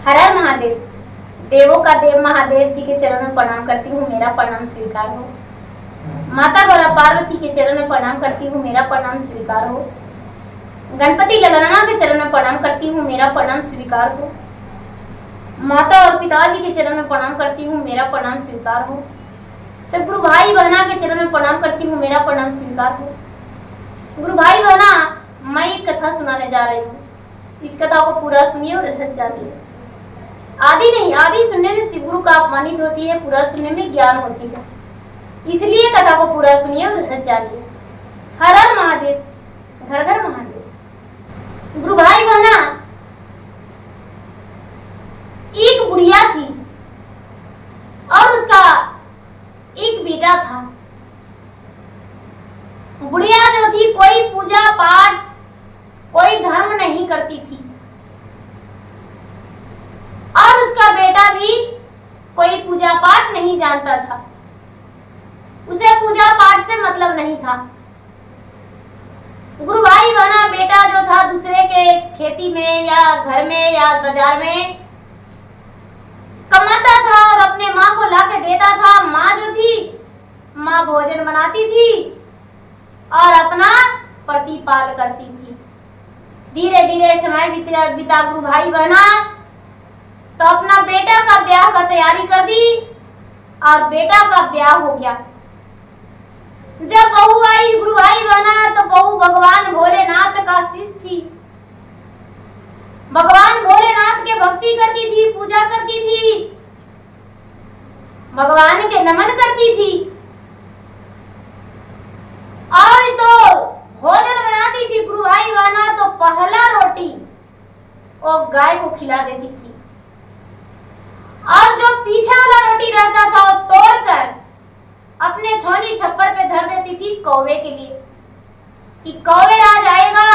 हर हर महादेव। देवों का देव महादेव जी के चरण में प्रणाम करती हूँ, मेरा प्रणाम स्वीकार हो। माता गौरा पार्वती के चरण में प्रणाम करती हूँ, मेरा प्रणाम स्वीकार हो। गणपति ललना के चरण में प्रणाम करती हूँ, मेरा प्रणाम स्वीकार हो। माता और पिताजी के चरण में प्रणाम करती हूँ, मेरा प्रणाम स्वीकार हो। सब गुरु भाई बहना के चरण में प्रणाम करती हूँ, मेरा प्रणाम स्वीकार हो। गुरु भाई बहना, मैं एक कथा सुनाने जा रही हूँ। इस कथा को पूरा सुनिए और रह जाइए। आदि नहीं, आदि सुनने में शिव गुरु का अपमानित होती है, पूरा सुनने में ज्ञान होती है। इसलिए कथा को पूरा सुनिए और रह जाइए। हर हर महादेव, घर घर महादेव। गुरु भाई बहना, एक बुढ़िया थी और उसका एक बेटा था। बुढ़िया जो थी कोई पूजा पाठ, कोई धर्म नहीं करती थी और उसका बेटा भी कोई पूजा पाठ नहीं जानता था। उसे पूजा पाठ से मतलब नहीं था। गुरु भाई बहना, बेटा जो था दूसरे के खेती में या घर में या बाजार में कमाता था और अपने माँ को ला के देता था। माँ जो थी, माँ भोजन बनाती थी और अपना प्रतिपाल करती थी। धीरे धीरे समय बीता गुरु भाई बहना, तो अपना बेटा का ब्याह का तैयारी कर दी और बेटा का ब्याह हो गया। जब बहू आई गुरु भाई बहना, तो बहू भगवान भोलेनाथ का शिष्य थी। भगवान भोलेनाथ के भक्ति करती थी, पूजा करती थी, भगवान के नमन करती थी और तो भोजन बनाती थी गुरु भाई बहना। तो पहला रोटी वो गाय को खिला देती थी और जो पीछे वाला रोटी रहता था वो तोड़कर अपने छोनी छप्पर पे धर देती थी कौवे के लिए, कि कौवे राज आएगा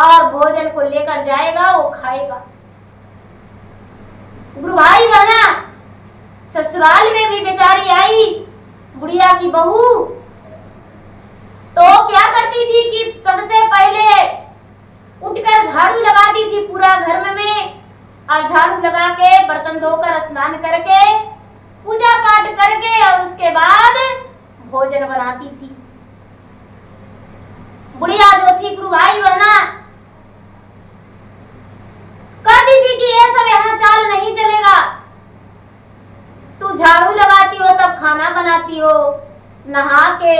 और भोजन को लेकर जाएगा, वो खाएगा। गुरु भाई बहना, ससुराल में भी बेचारी आई बुढ़िया की बहू, तो क्या करती थी कि सबसे पहले उठकर झाड़ू लगाती थी पूरा घर में और झाड़ू लगा के बर्तन धोकर स्नान करके पूजा पाठ करके और उसके बाद भोजन बनाती थी। बुढ़िया जो थी गुरु भाई बहना, कहती थी कि ये सब यहाँ चाल नहीं चलेगा। तू झाड़ू लगाती हो तब खाना बनाती हो, नहा के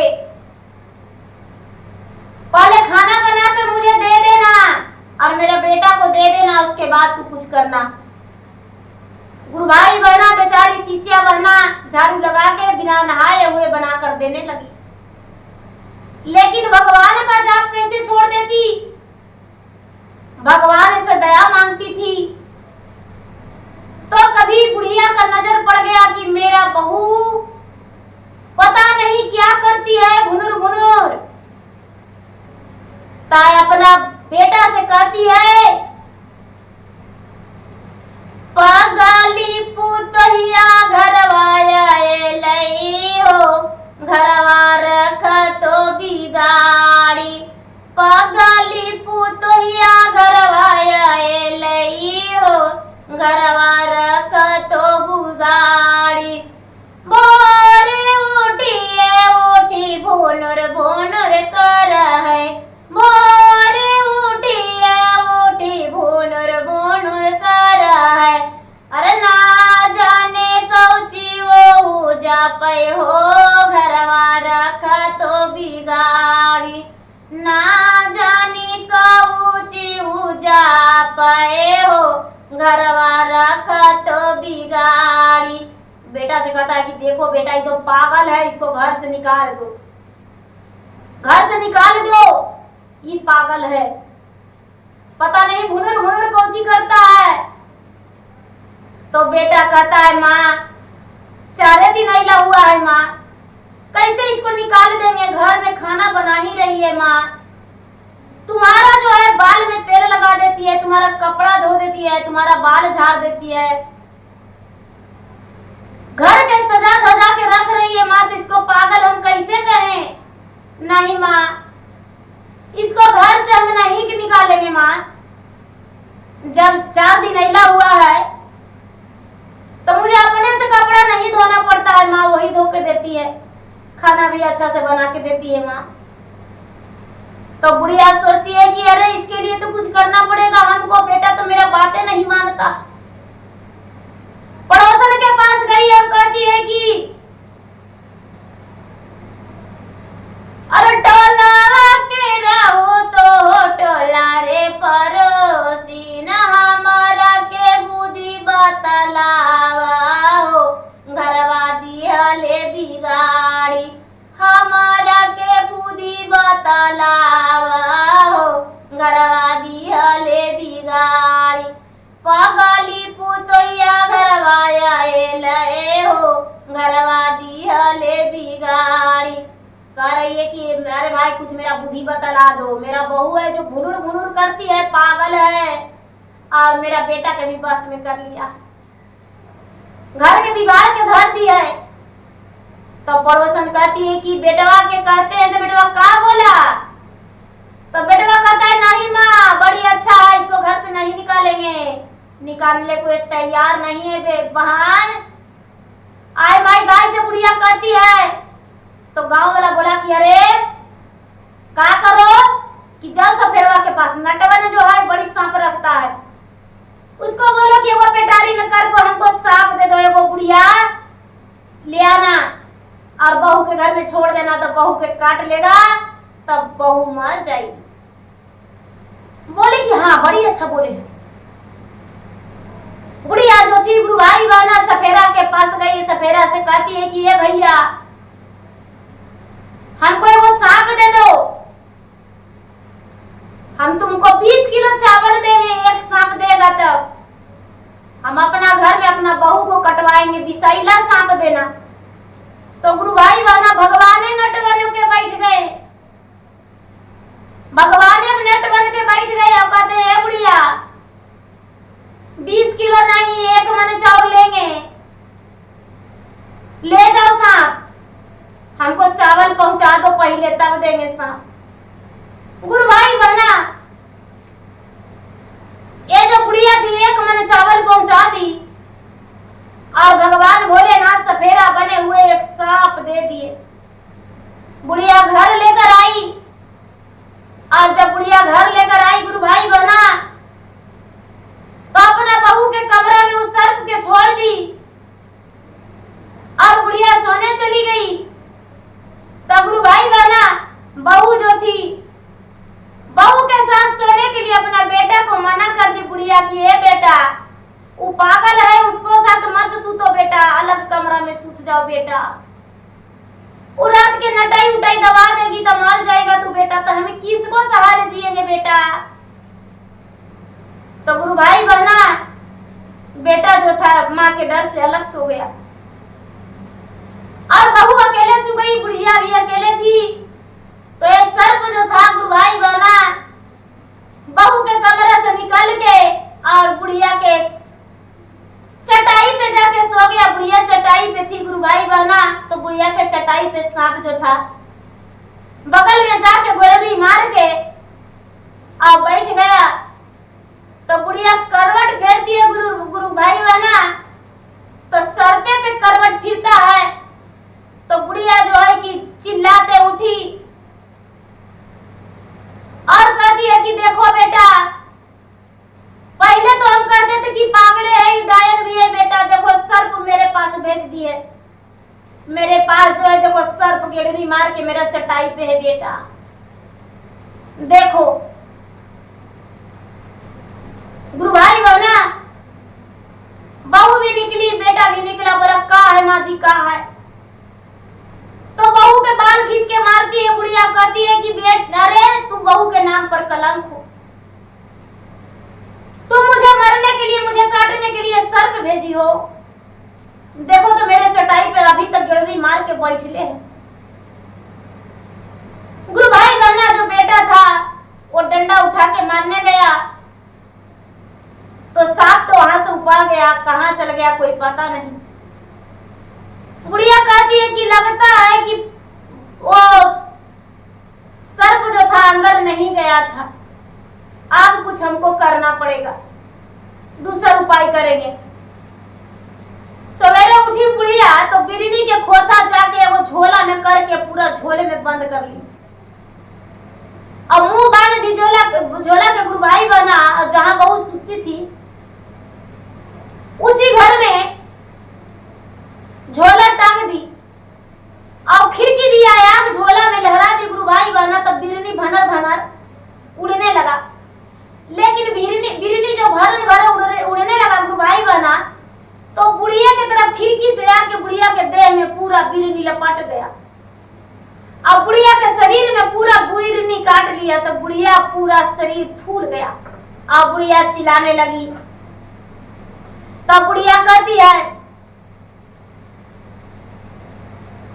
पहले खाना बनाकर मुझे दे देना और मेरा बेटा को दे देना, उसके बाद तू कुछ करना। गुरु भाई बहना बेचारी शिष्या बहना झाड़ू लगा के बिना नहाए हुए बनाकर देने लगी। लेकिन भगवान का जाप कैसे छोड़ देती? भगवान से दया मांगती थी। तो कभी बुढ़िया का नजर पड़ गया कि मेरा बहू पता नहीं क्या करती है, भुनुर भुनुर। ताई अपना बेटा से कहती है, पगली पुतहिया घरवाया लई हो, घरवा रख तो बिगाड़ी। पगली पुतहिया घरवाया लई हो, घरवा रख तो बुगाड़ी। भोरे उठिए उठी भोनुर भोनुर कर है, भोरे उठिए उठी भोनुर भोनुर कर है। अरे ना जाने कौची वो जा पे हो, घरवा रख तो बिगाड़ी। ना जाने कौची जा पे हो, घरवा रख तो बिगाड़ी। बेटा से कहता है कि देखो बेटा, ये तो पागल है, इसको घर से निकाल दो, घर से निकाल दो, ये पागल है, पता नहीं भुनुर भुनुर कौची करता है। तो बेटा कहता है, माँ 4 दिन अइला हुआ है माँ, कैसे इसको निकाल देंगे, घर में खाना बना ही रही है माँ। तुम्हारा जो है बाल में तेल लगा देती है, तुम्हारा कपड़ा धो देती है, तुम्हारा बाल झाड़ देती है, घर के सजा धजा के रख रही है माँ। तो इसको पागल हम कैसे कहें? नहीं माँ, इसको घर से हम नहीं निकालेंगे माँ। जब 4 दिन अइला हुआ है तो मुझे अपने से कपड़ा नहीं धोना पड़ता है, माँ वही धो के देती है, खाना भी अच्छा से बना के देती है माँ। तो बुढ़िया सोचती है कि अरे इसके लिए तो कुछ करना पड़ेगा हमको, बेटा तो मेरा बातें नहीं मानता। पड़ोसन के पास गई और कहती है कि अरे टोला के रहो तो टोला रे पड़ोसी न हमारा के बुद्धि बतलावा हो, घरवा दिहले बिगाड़ी हमारा के बुद्धि बतलावा हो, घरवा दिहले बिगाड़ी पगली पुतैया घरवा आए हो, घरवा दिहले बिगाड़ी। कह रही है कि अरे भाई कुछ मेरा बुद्धि बतला दो, मेरा बहू है जो भुनुर भुनुर करती है, पागल है, और मेरा बेटा के भी बस में कर लिया, घर के बिगाड़ के धर दी है। तो पड़ोसन कहती है कि बेटवा के कहते हैं, तो बेटवा का बोला? तो बेटवा कहता है नहीं माँ बड़ी अच्छा है, इसको घर से नहीं निकालेंगे, निकालने को तैयार नहीं है बहन। आए माई भाई से बुढ़िया कहती है। तो गांव वाला बोला कि अरे का करो कि जाओ सफेरवा के पास, नटवन जो है बड़ी सांप रखता है, उसको बोलो कि वो पेटारी में कर को हमको सांप दे दो, एगो बुढ़िया ले आना और बहू के घर में छोड़ देना, तो बहू के काट लेगा तब बहू मर जाएगी। बोले कि हाँ बड़ी अच्छा बोले। बुढ़िया जो थी गुरु भाई बहना सफेरा के पास गई, सफेरा से कहती है कि ये भैया हमको वो सांप दे दो, हम तुमको 20 किलो चावल देंगे, एक सांप देगा तब हम अपना घर में अपना बहू को कटवाएंगे, विषैला सांप देना। तो गुरु भाई बहना भगवाने नट बन के बैठ गए, भगवाने नट बन के बैठ गए और कहते हैं बुढ़िया 20 किलो नहीं 1 मन चावल लेंगे, ले जाओ सांप, हमको चावल पहुंचा दो पहले तब देंगे सांप। गुरु भाई बहना ये जो बुढ़िया थी 1 मन चावल पहुंचा दी और भगवान भोलेनाथ सफेरा बने हुए एक सांप दे दिए। बुढ़िया घर लेकर आई और जब बुढ़िया घर लेकर आई गुरु भाई बहना तो अपना बहू के कमरा में उस सर्प के छोड़ दी और बुढ़िया सोने चली गई। तो गुरु भाई बहना बहू जो थी बहू के साथ सोने के लिए अपना बेटा को मना कर दी बुढ़िया की, हे बेटा वो पागल है, उसको साथ मत सूतो बेटा, अलग कमरा में सूत जाओ बेटा, वो रात के नटाई उटाई दबा देगी तो मर जाएगा तू बेटा, तो हमें किसको सहारे जिएंगे बेटा। तो गुरु भाई बहना बेटा जो था माँ के डर से अलग सो गया और बहू अकेले सो गई, बुढ़िया भी अकेले थी। तो ये सर्प जो था गुरु भाई बहना बहू के कमरे से निकल के और बुढ़िया के चटाई पे जाके सो गया। बुढ़िया चटाई पे थी गुरु भाई बहना, तो बुढ़िया के चटाई पे सांप जो था बगल में जाके गोली मार के और बैठ गया। तो बुढ़िया करवट फेरती है गुरु भाई बहना, तो सर्पे पे करवट फिरता है। तो बुढ़िया जो है कि चिल्लाते उठी और कहती है कि देखो बेटा पहले तो हम कहते थे कि पागले है डायन भी है, बेटा देखो सर्प मेरे पास भेज दिए, मेरे पास जो है देखो सर्प गेड़री मार के मेरा चटाई पे है बेटा, देखो। गुरु भाई बहना बहू भी निकली बेटा भी निकला, बोला का है माँ जी का है। तो बहू के बाल खींच के मारती है बुढ़िया, कहती है कि बेट अरे तू बहू के नाम पर कलंक हो, तुम मुझे मरने के लिए मुझे काटने के लिए सर्प भेजी हो, देखो तो मेरे चटाई पे अभी तक गिरवी मार के बैठले हैं। गुरु भाई बहना जो बेटा था वो डंडा उठा के मारने गया तो सांप तो वहां से उपा गया, कहां चल गया कोई पता नहीं। बुढ़िया कहती है कि लगता है कि वो सर्प जो था अंदर नहीं गया था, अब कुछ हमको करना पड़ेगा। दूसरा उपाय करेंगे। सवेरे उठी बुढ़िया तो बिरनी के खोता जाके वो झोला में करके पूरा झोले में बंद कर ली और मुंह बांध दी। झोला के गुरुभाई बना और जहां बहू सुती थी उसी घर में झोला टांग दी और खिड़की दिया आग झोला में लहरा दी। गुरुभाई बना तब बिरनी भनर भनर उड़ने लगा, लेकिन बिरनी जो भरन भर उड़ने लगा गुरुभाई बना तो बुढ़िया की तरफ खिड़की से आके बुढ़िया के देह में पूरा बिरनी लपट गया और बुढ़िया के शरीर में पूरा बिरनी काट लिया तो बुढ़िया पूरा शरीर फूल गया और बुढ़िया चिल्लाने लगी। तब बुढ़िया कहती है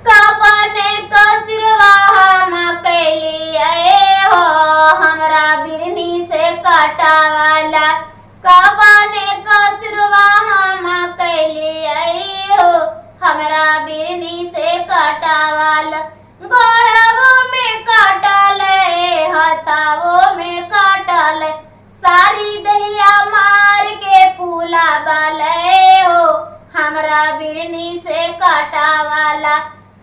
कापने का सिरवा हम कैलिए हो हमरा बिरनी से काटा वाला, कापने का सिरवा हम कैलिए हो हमरा बिरनी से काटा वाला, गोड़ों में काटा ले हाथों में काटा ले सारी दहिया मार के फूला बाले हो हमरा बिरनी से काटा वाला,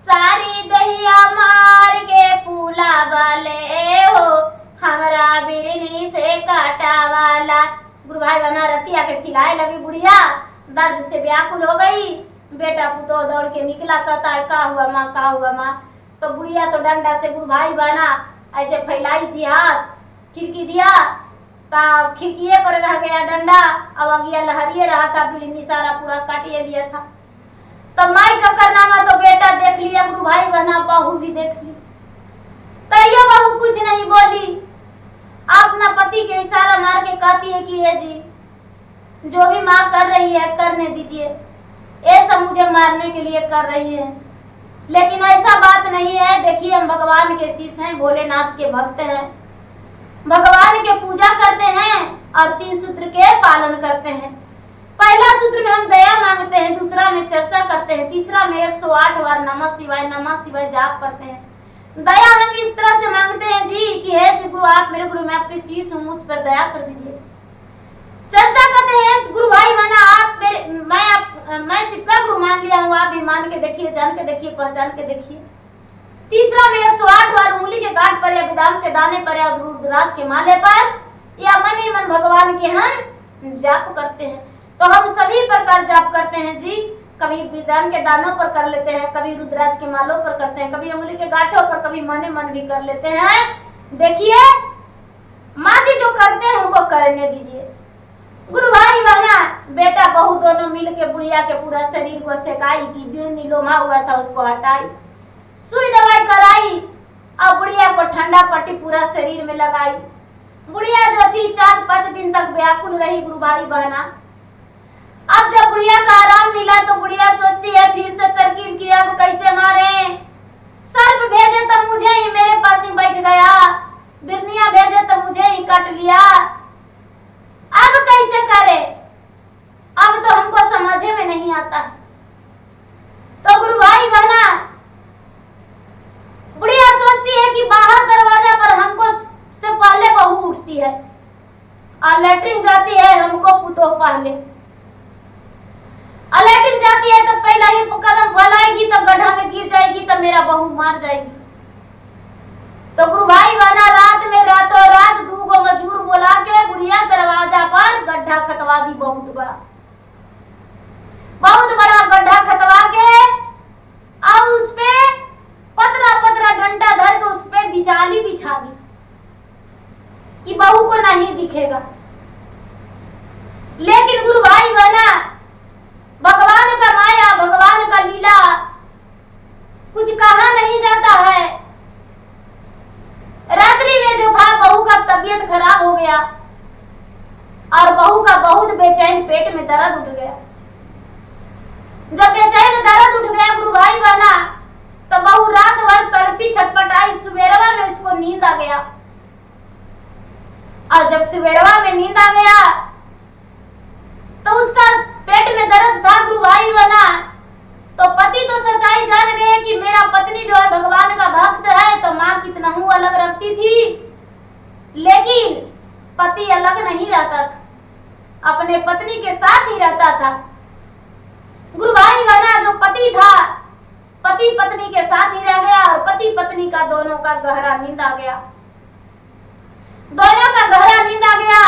सारी दहिया मार के फूला बाले हो हमरा बिरनी से काटा वाला। गुरुभाई बना रतिया के चिल्लाए लगी। बुढ़िया दर्द से व्याकुल हो गई। बेटा पुतो दौड़ के निकला, कहता है का हुआ माँ, का हुआ माँ। तो बुढ़िया तो डंडा से गुरुभाई बना ऐसे फैलाई थी हाथ, खिड़की दिया ता खिड़कीए पर रह गया डंडा, अब अगिया लहरिए रहा था, बिल्ली सारा पूरा काटिए दिया था। तो माई का करनामा तो बेटा देख लिया, गुरुभाई बना बहू भी देख ली। तो ये बहू कुछ नहीं बोली, अपना पति के इशारा मार के कहती है कि ये जी जो भी माँ कर रही है करने दीजिए, ये सब मुझे मारने के लिए कर रही है, लेकिन ऐसा बात नहीं है। देखिए हम भगवान के शिष्य हैं, भोलेनाथ के भक्त हैं, भगवान के पूजा करते हैं और 3 सूत्र के पालन करते हैं। पहला सूत्र में हम दया मांगते हैं, दूसरा में चर्चा करते हैं, तीसरा में 108 बार नमः शिवाय जाप करते हैं। दया हम इस तरह से मांगते हैं जी कि हे शिव गुरु आप मेरे गुरु, मैं आपके चीज हूँ, मुझ पर दया कर दीजिए। चर्चा करते हैं गुरु भाई माना आप मेरे, मैं शिव का गुरु मान लिया हूँ, आप भी मान के देखिए, जान के देखिए, पहचान के देखिए। तीसरा में 108 बार उंगली के गांठ पर या बादाम के दाने पर या रुद्राक्ष के माले पर या मन ही मन भगवान के हम जाप करते हैं। तो हम सभी प्रकार जाप करते हैं जी, कभी बादाम के दानों पर कर लेते हैं, कभी रुद्राक्ष के मालों पर करते हैं, कभी उंगली के गांठों पर, कभी मने मन भी कर लेते हैं। देखिए माँ जी जो करते हैं उनको करने दीजिए। गुरु भाई बहना बेटा बहू दोनों मिल के बुढ़िया के पूरा शरीर को सेकाई की, बिरनी लोमा हुआ था उसको हटाई, सुई दवाई कराई और बुढ़िया को ठंडा पट्टी पूरा शरीर में लगाई। बुढ़िया जो थी 4-5 दिन तक व्याकुल रही गुरु भाई बहना। अब जब बुढ़िया का आराम मिला तो बुढ़िया सोचती है फिर से तरकीब की, अब कैसे मारे। सर्प भेजे तो मुझे ही मेरे पास ही बैठ गया, बिरनिया भेजे तो मुझे ही काट लिया, अब कैसे करे, अब तो हमको समझे में नहीं आता। तो गुरु भाई बहना बुढ़िया सोचती है कि बाहर दरवाजा पर हमको से पहले बहू उठती है और लेटरिन जाती है, हमको पुतोह पहले। लेटरिन जाती है तो पहला ही कदम फैलाएगी तो गड्ढा में गिर जाएगी तो मेरा बहू मार जाएगी। तो गुरु भाई बहना रात में रातों रात 2 मजूर बोला के बुढ़िया दरवाजा पर गड्ढा खतवा दी, बहुत बड़ा गड्ढा खतवा के और उस पे पतला डंडा धर के उस पे बिचाली बिछा दी कि बहू को नहीं दिखेगा। लेकिन गुरु भाई बहना भगवान का माया, भगवान का लीला कुछ कहा नहीं जाता है। रात्रि में जो था बहू का तबीयत खराब हो गया और बहू का बहुत बेचैन पेट में दर्द उठ गया। जब बेचैन दर्द उठ गया गुरु भाई बहना तो बहू रात भर तड़पी छटपटाई, सुबेरवा में उसको नींद आ गया। और जब सुबेरवा में नींद आ गया तो उसका पेट में दर्द था गुरु भाई बहना। तो पति तो सच्चाई जान गए कि मेरा पत्नी जो है भगवान का भक्त है, तो माँ कितना हूँ अलग रखती थी, लेकिन पति अलग नहीं रहता था। अपने अपने पत्नी के साथ ही रहता था। गुरु भाई बहना जो पति था, पति पत्नी के साथ ही रह गया और पति पत्नी का दोनों का गहरा नींद आ गया। दोनों का गहरा नींद आ गया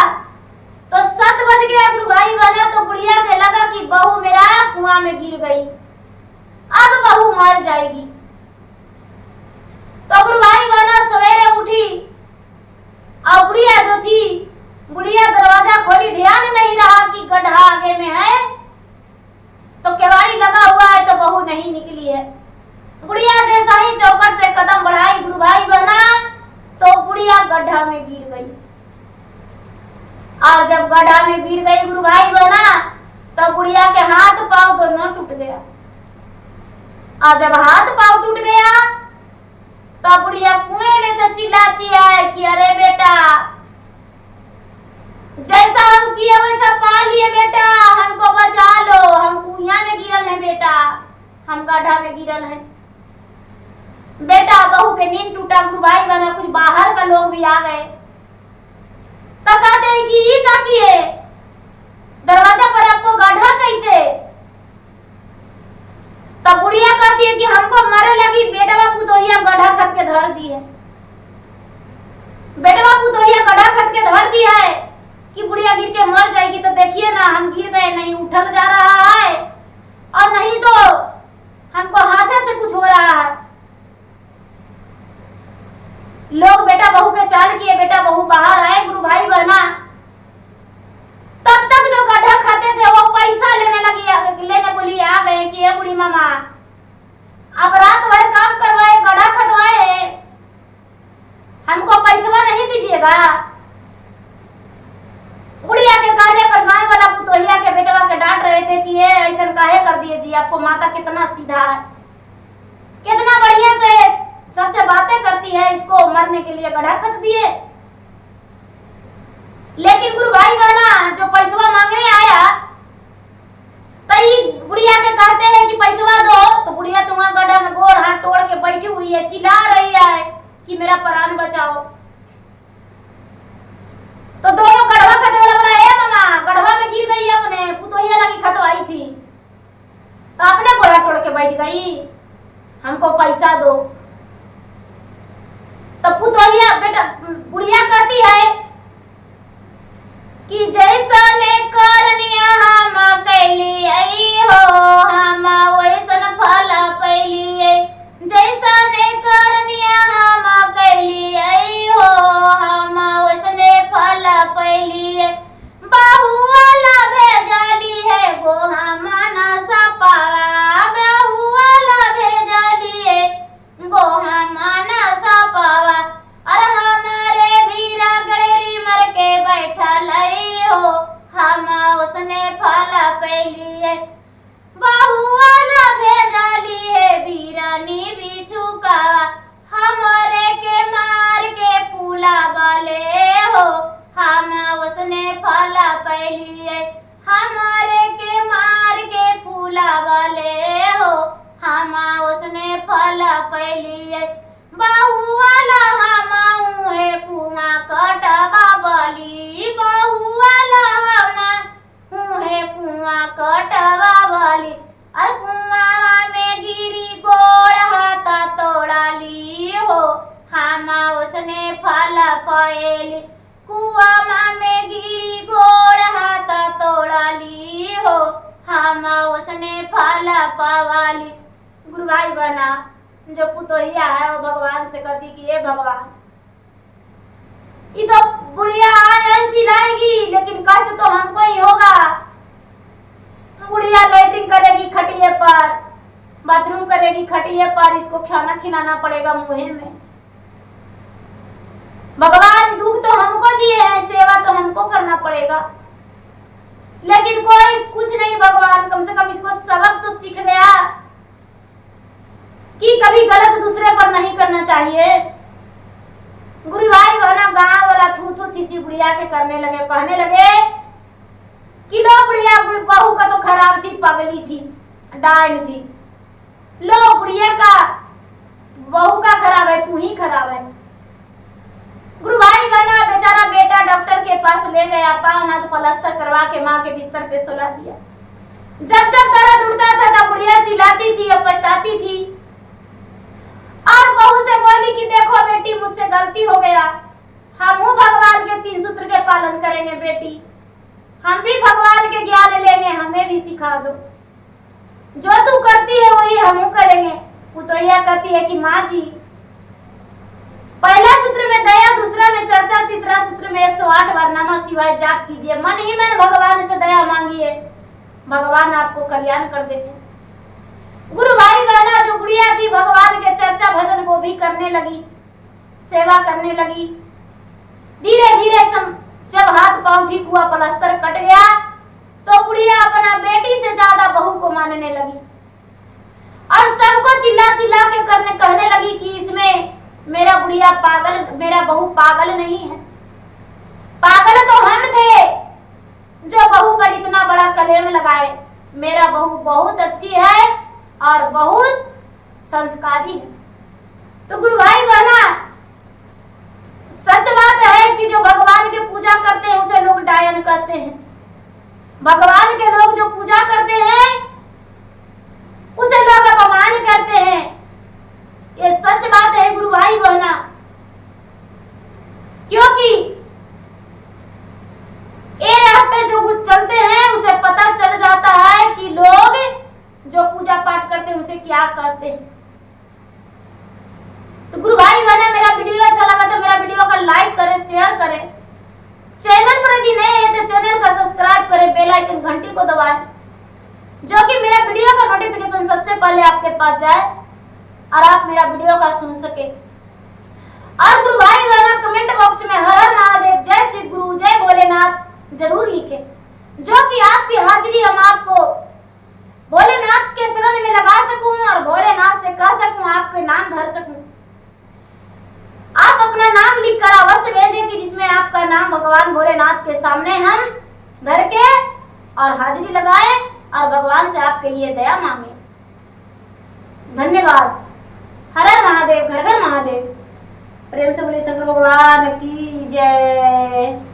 तो 7 बज गया गुरु भाई बहना। तो बुढ़िया के लगा कि बहू मेरा कुआं में गिर गई, अब बहू मर जाएगी। तो गुरु भाई बहना सवेरे उठी और बुढ़िया जो थी, बुढ़िया दरवाजा खोली, ध्यान नहीं रहा कि गड्ढा आगे में है, तो केवाड़ी लगा हुआ है तो बहू नहीं निकली है। बुढ़िया जैसा ही चौखट से कदम बढ़ाई गुरु भाई बहना, तो बुढ़िया गड्ढा में गिर गई। और जब गड्ढा में गिर गई गुरु भाई बहना, तो बुढ़िया के हाथ पांव दोनों टूट गया। और जब हाथ पांव टूट गया तो बुढ़िया कुएं में से चिल्लाती है कि अरे बेटा, जैसा हम किए वैसा पा लिए बेटा, हमको बचा लो, हम कुइयां में गिरल है बेटा, हम गड्ढा में गिरल है बेटा। बहू के नींद टूटा गुरु भाई बहना, कुछ बाहर का लोग भी आ गए तो कहते हैं कि ये क्या किए, दरवाजा पर आपको गड्ढा कैसे? तब बुढ़िया कहती है कि हमको मरे लगी, बेटवा पुतोहिया गड्ढा खत के धर दी है, बेटवा पुतोहिया गड्ढा खत के धर दी है कि बुढ़िया गिर के मर जाएगी। तो देखिए ना, हम गिर गए, नहीं उठल जा रहा है और नहीं तो हमको हाथे से कुछ हो रहा है। लोग बेटा बहू पे चाल किए, बेटा बहू बाहर आए गुरु भाई बहना। तब तक जो गड्ढा खाते थे वो पैसा लेने बोली आ गए कि ये बुढ़ी मामा अब रात भर काम करवाए, गड्ढा खदवाए, हमको पैसा नहीं दीजिएगा। बुढ़िया के कहने पर गांव वाला पुतोहिया के बेटवा के डांट रहे थे कि ये ऐसा काहे कर दिए जी, आपको माता कितना सीधा है, कितना बढ़िया से सबसे बातें करती है, इसको मरने के लिए गड्ढा खत दिए। लेकिन गुरु भाई बहना जो पैसा मांगने आया तई बुढ़िया के कहते हैं कि पैसा दो, तो बुढ़िया तुम्हारा गड्ढा में गोड़ हाथ तोड़ के बैठी हुई है, चिल्ला रही है कि मेरा प्राण बचाओ। तो दोनों गढ़वा खतने वाला बोला, ए मामा गढ़वा में गिर गई, अपने पुतोहिया लगी खतवाई थी तो अपने गोड़ हाथ तोड़ के बैठ गई, हमको पैसा दो। तो पुतोहिया बेटा बुढ़िया कहती है कि जैसा ने करनिया हम कैली आई हो, हम वैसन फल पैलिए, जैसा ने करनिया हम कैली आई हो, हम वैसने फल पैलिए। बहू वाला भेजली है गो हम ना सपावा, बहू वाला भेजली है गो हम ना सपावा। और हमारे वीरा गड़ेरी मर के बैठल हो, हम उसने फल पैलिए। बहू वाला भेजली है वीरानी बिछू का, हमारे के मार के फूला वाले हो, हम उसने फल पैलिए। हमारे के मार के फूला वाले हो, हम उसने फल पैलिए। बहू वाला हम है कुआं कटवा वाली, बहू वाला हम है कुआं कटवा वाली। और कुआं में गिरी गोड़ हाथ तोड़ा ली हो, हम उसने फल पैली। कुआं में गिरी गोड़ हाथ तोड़ा ली हो, हम उसने फल पवाली। गुरु भाई बना जो पुतोहिया है वो भगवान से कहती कि ये भगवान, ये तो बुढ़िया चिल्लाएगी लेकिन कष्ट तो हमको ही होगा। बुढ़िया लेटरिन करेगी खटिए पर, बाथरूम करेगी खटिए पर, इसको खाना खिलाना पड़ेगा मुंह में। भगवान दुख तो हमको दिए हैं, सेवा तो हमको करना पड़ेगा, लेकिन कोई कुछ नहीं। भगवान कम से कम इसको सबक तो सीख गया कि कभी गलत दूसरे पर नहीं करना चाहिए। गुरु भाई बहना गांव वाला थू थू चीची बुढ़िया के करने लगे, कहने लगे कि लो बुढ़िया बहू का तो खराब थी, पगली थी, डाइन थी, लो बुढ़िया का बहू का खराब है, तू ही खराब है। गुरु भाई बहना बेचारा बेटा डॉक्टर के पास ले गया, पांव हाथ प्लास्टर करवा के माँ के बिस्तर पे सुला दिया। जब जब दर्द उठता था तब बुढ़िया चिल्लाती थी और पछताती थी और बहू से बोली कि देखो बेटी मुझसे गलती हो गया, हम भगवान के 3 सूत्र के पालन करेंगे बेटी, हम भी भगवान के ज्ञान लेंगे, हमें भी सिखा दो, जो तू करती है वही हम करेंगे। वो तो यह कहती है कि माँ जी पहला सूत्र में दया, दूसरा में चर्चा, तीसरा सूत्र में 108 बार नमः शिवाय जाप कीजिए, मन ही मन भगवान से दया मांगिए, भगवान आपको कल्याण कर देंगे। गुरु भाई बहना जो बुढ़िया थी भगवान के चर्चा भजन वो भी करने लगी, सेवा करने लगी। धीरे धीरे जब हाथ पांव ठीक हुआ, प्लास्टर कट गया, तो बुढ़िया अपना बेटी से ज्यादा बहू को मानने लगी और सबको चिल्ला चिल्ला के कहने लगी कि इसमें मेरा बुढ़िया पागल, मेरा बहू पागल नहीं है, पागल तो हम थे जो बहू पर इतना बड़ा कलेम लगाए। मेरा बहू बहुत अच्छी है और बहुत संस्कारी है। तो गुरु भाई बहना सच बात है कि जो भगवान की पूजा करते हैं उसे लोग डायन कहते हैं, भगवान के लोग जो पूजा करते हैं उसे लोग अपमान करते हैं। ये सच बात है गुरु भाई बहना, क्योंकि ये राह पे जो चलते हैं उसे पता चल जाता है कि लोग जो पूजा पाठ करते हैं उसे क्या कहते हैं। तो गुरु भाई बहना मेरा वीडियो अच्छा लगा तो मेरा वीडियो को लाइक करें, शेयर करें, चैनल पर यदि नए हैं तो चैनल का सब्सक्राइब करें, बेल आइकन घंटी को दबाएं, जो कि मेरा वीडियो का नोटिफिकेशन सबसे पहले आपके पास जाए और आप मेरा वीडियो का सुन सके। और गुरु भाई बहना कमेंट बॉक्स में हर हर महादेव, जय शिव गुरु, जय भोलेनाथ जरूर लिखें, जो कि आपकी हाजिरी हम आपको भोलेनाथ के शरण में लगा सकूं और भोलेनाथ से कह सकूं, आपके नाम धर सकूं। आप अपना नाम लिखकर अवश्य भेजें कि जिसमें आपका नाम भगवान भोलेनाथ के सामने हम धर के और हाजिरी लगाएं और भगवान से आपके लिए दया मांगे। धन्यवाद। हर हर महादेव, घर घर महादेव। प्रेम से बोले शंकर भगवान की जय।